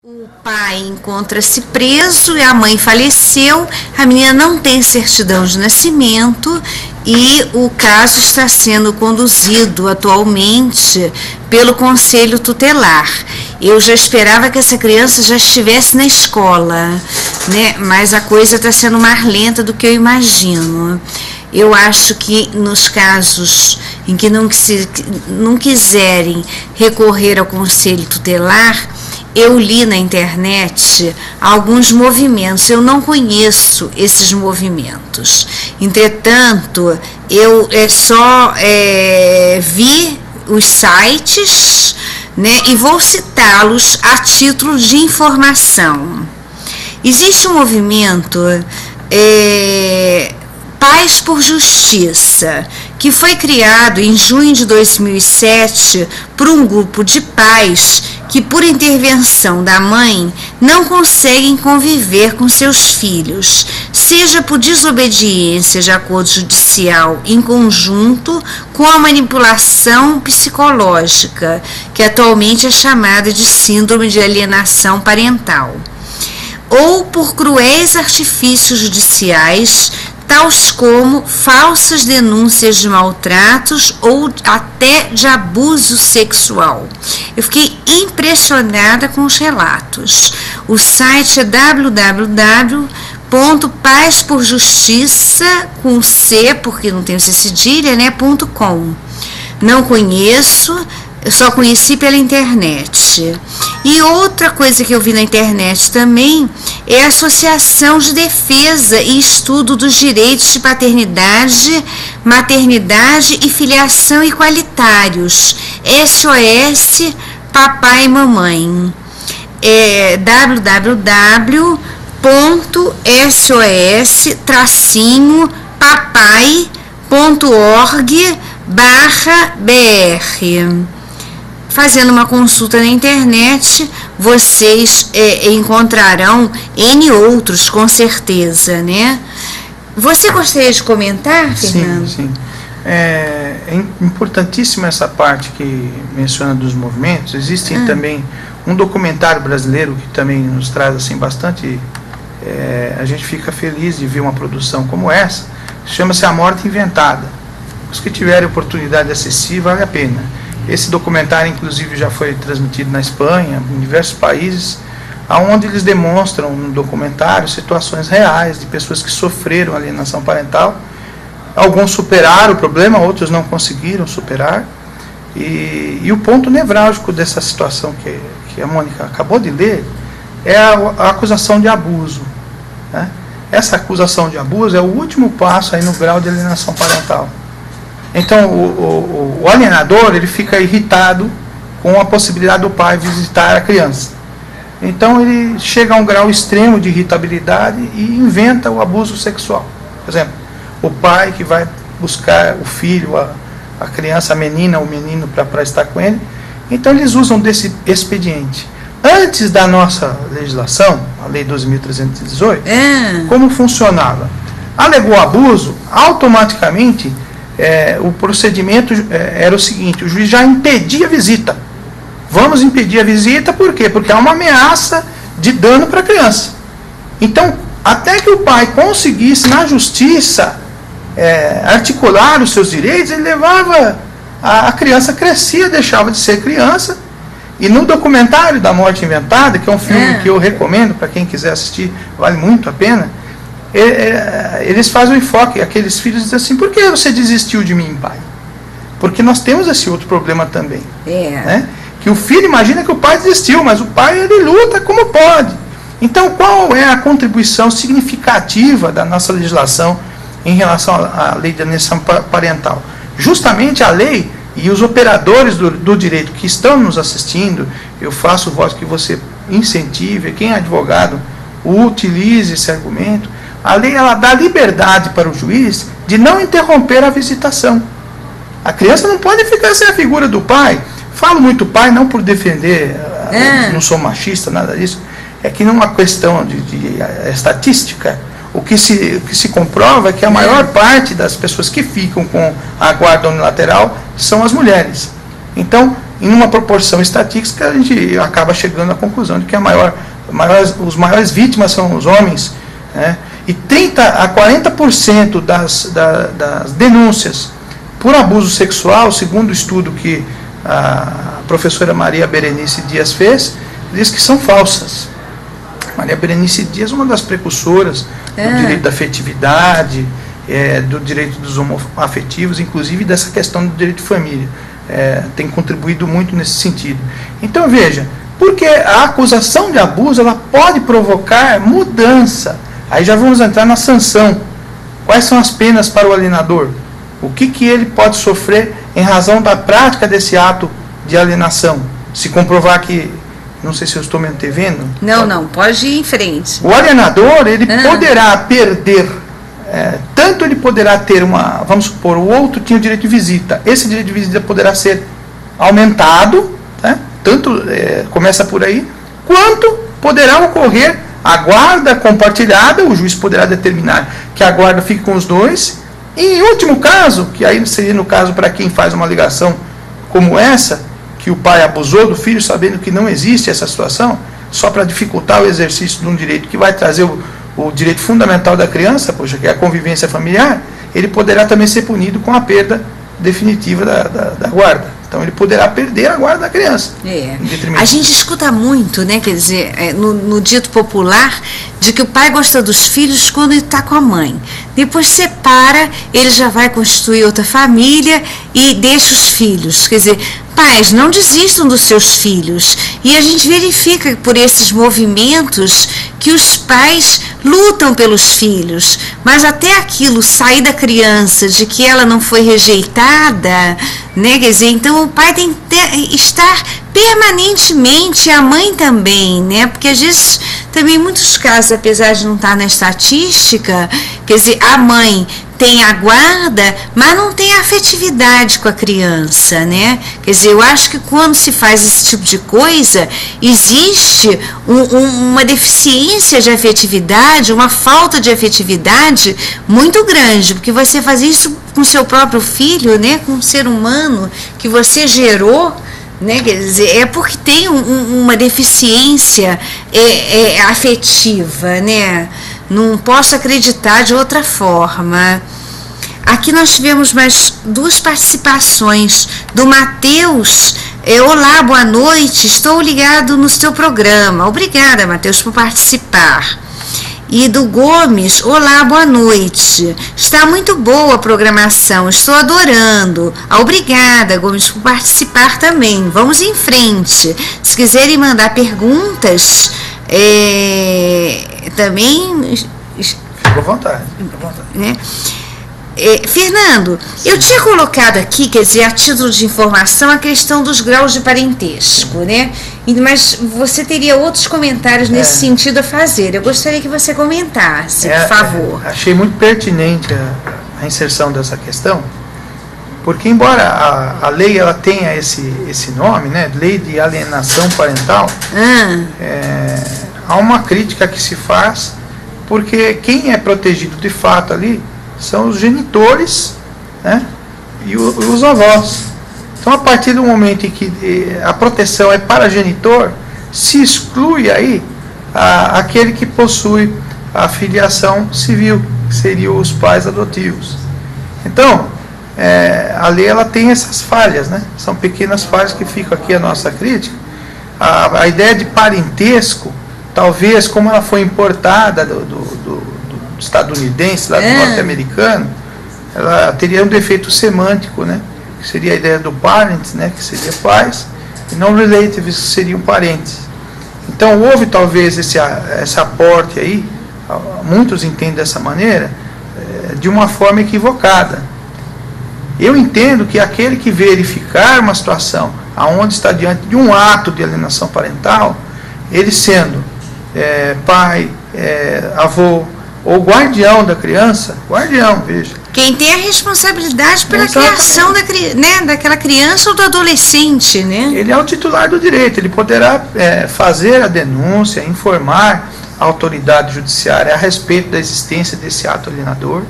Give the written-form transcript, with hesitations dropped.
O pai encontra-se preso e a mãe faleceu, a menina não tem certidão de nascimento e o caso está sendo conduzido atualmente pelo Conselho Tutelar. Eu já esperava que essa criança já estivesse na escola, né? Mas a coisa está sendo mais lenta do que eu imagino. Eu acho que nos casos em que não quiserem recorrer ao Conselho Tutelar, eu li na internet alguns movimentos, eu não conheço esses movimentos. Entretanto, eu só vi os sites, né, e vou citá-los a título de informação. Existe um movimento Pais por Justiça, que foi criado em junho de 2007 por um grupo de pais que, por intervenção da mãe, não conseguem conviver com seus filhos, seja por desobediência de acordo judicial em conjunto com a manipulação psicológica, que atualmente é chamada de síndrome de alienação parental, ou por cruéis artifícios judiciais, tais como falsas denúncias de maltratos ou até de abuso sexual. Eu fiquei impressionada com os relatos. O site é www.paisporjustiça, com C, porque não tem C cedilha, né, .com. Não conheço, eu só conheci pela internet. E outra coisa que eu vi na internet também é a Associação de Defesa e Estudo dos Direitos de Paternidade, Maternidade e Filiação Igualitários, SOS Papai e Mamãe. É www.sos-papai.org/br. Fazendo uma consulta na internet, vocês encontrarão N outros, com certeza, né? Você gostaria de comentar, Fernando? Sim. É importantíssima essa parte que menciona dos movimentos. Existe também um documentário brasileiro que também nos traz assim bastante... a gente fica feliz de ver uma produção como essa. Chama-se A Morte Inventada. Os que tiverem oportunidade de assistir, vale a pena. Esse documentário, inclusive, já foi transmitido na Espanha, em diversos países, onde eles demonstram no documentário situações reais de pessoas que sofreram alienação parental. Alguns superaram o problema, outros não conseguiram superar. E o ponto nevrálgico dessa situação que a Mônica acabou de ler é a acusação de abuso, né? Essa acusação de abuso é o último passo aí no grau de alienação parental. Então, o alienador, ele fica irritado com a possibilidade do pai visitar a criança. Então, ele chega a um grau extremo de irritabilidade e inventa o abuso sexual. Por exemplo, o pai que vai buscar o filho, a criança, a menina, o menino para estar com ele. Então, eles usam desse expediente. Antes da nossa legislação, a Lei 12.318, como funcionava? Alegou abuso, automaticamente... o procedimento era o seguinte: o juiz já impedia a visita. Vamos impedir a visita, por quê? Porque há uma ameaça de dano para a criança. Então, até que o pai conseguisse na justiça articular os seus direitos, ele levava, a criança crescia, deixava de ser criança. E no documentário da Morte Inventada, que é um filme que eu recomendo para quem quiser assistir, vale muito a pena, eles fazem um enfoque, aqueles filhos dizem assim: por que você desistiu de mim, pai? Porque nós temos esse outro problema também, né? Que o filho imagina que o pai desistiu, mas o pai, ele luta como pode. Então, qual é a contribuição significativa da nossa legislação em relação à lei de alienação parental? Justamente a lei e os operadores do direito que estão nos assistindo, eu faço o voto que você incentive, quem é advogado, utilize esse argumento. A lei, ela dá liberdade para o juiz de não interromper a visitação. A criança não pode ficar sem a figura do pai. Falo muito pai, não por defender, não sou machista, nada disso. É que numa questão de estatística, o que se comprova é que a maior parte das pessoas que ficam com a guarda unilateral são as mulheres. Então, em uma proporção estatística, a gente acaba chegando à conclusão de que os maiores vítimas são os homens, né? E 30 a 40% das denúncias por abuso sexual, segundo o estudo que a professora Maria Berenice Dias fez, diz que são falsas. Maria Berenice Dias é uma das precursoras do direito da afetividade, do direito dos homoafetivos, inclusive dessa questão do direito de família. Tem contribuído muito nesse sentido. Então, veja, porque a acusação de abuso ela pode provocar mudança. Aí já vamos entrar na sanção. Quais são as penas para o alienador? O que ele pode sofrer em razão da prática desse ato de alienação? Se comprovar que... Não sei se eu estou me antevendo. Não, pode ir em frente. O alienador, ele poderá perder... tanto ele poderá ter uma... Vamos supor, o outro tinha o direito de visita. Esse direito de visita poderá ser aumentado, né? Tanto começa por aí, quanto poderá ocorrer a guarda compartilhada. O juiz poderá determinar que a guarda fique com os dois. E em último caso, que aí seria no caso para quem faz uma alegação como essa, que o pai abusou do filho sabendo que não existe essa situação, só para dificultar o exercício de um direito que vai trazer o direito fundamental da criança, poxa, que é a convivência familiar, ele poderá também ser punido com a perda definitiva da guarda. Então ele poderá perder a guarda da criança. A gente escuta muito, né, quer dizer, no dito popular, de que o pai gosta dos filhos quando ele está com a mãe. Depois separa, ele já vai constituir outra família e deixa os filhos. Quer dizer, pais, não desistam dos seus filhos. E a gente verifica por esses movimentos que os pais lutam pelos filhos, mas até aquilo sair da criança, de que ela não foi rejeitada, né? Quer dizer, então o pai tem que estar permanentemente, a mãe também, né? Porque às vezes também em muitos casos, apesar de não estar na estatística, quer dizer, a mãe tem a guarda, mas não tem a afetividade com a criança, né? Quer dizer, eu acho que quando se faz esse tipo de coisa, existe uma deficiência de afetividade, uma falta de afetividade muito grande, porque você faz isso com seu próprio filho, né? Com um ser humano que você gerou, né? Quer dizer, é porque tem uma deficiência afetiva, né? Não posso acreditar de outra forma. Aqui nós tivemos mais duas participações do Matheus. Olá, boa noite, estou ligado no seu programa. Obrigada, Matheus, por participar. E do Gomes, olá, boa noite. Está muito boa a programação, estou adorando. Obrigada, Gomes, por participar também. Vamos em frente. Se quiserem mandar perguntas, também... Fica à vontade. Né? Fernando, eu tinha colocado aqui, quer dizer, a título de informação, a questão dos graus de parentesco, né? Mas você teria outros comentários nesse sentido a fazer. Eu gostaria que você comentasse, por favor. Achei muito pertinente a inserção dessa questão, porque embora a lei ela tenha esse nome, né, Lei de Alienação Parental, há uma crítica que se faz, porque quem é protegido de fato ali são os genitores, né, e os avós. Então, a partir do momento em que a proteção é para genitor, se exclui aí aquele que possui a filiação civil, que seriam os pais adotivos. Então, a lei ela tem essas falhas, né? São pequenas falhas que ficam aqui a nossa crítica. A ideia de parentesco, talvez como ela foi importada do estadunidense, lá do norte-americano, ela teria um defeito semântico, né? Que seria a ideia do parents, né? Que seria pais, e não relatives, que seriam parentes. Então houve talvez esse aporte aí, muitos entendem dessa maneira, de uma forma equivocada. Eu entendo que aquele que verificar uma situação aonde está diante de um ato de alienação parental, ele sendo pai, avô ou guardião da criança, veja. Quem tem a responsabilidade pela criação daquela criança ou do adolescente, né? Ele é o titular do direito, ele poderá fazer a denúncia, informar a autoridade judiciária a respeito da existência desse ato alienador,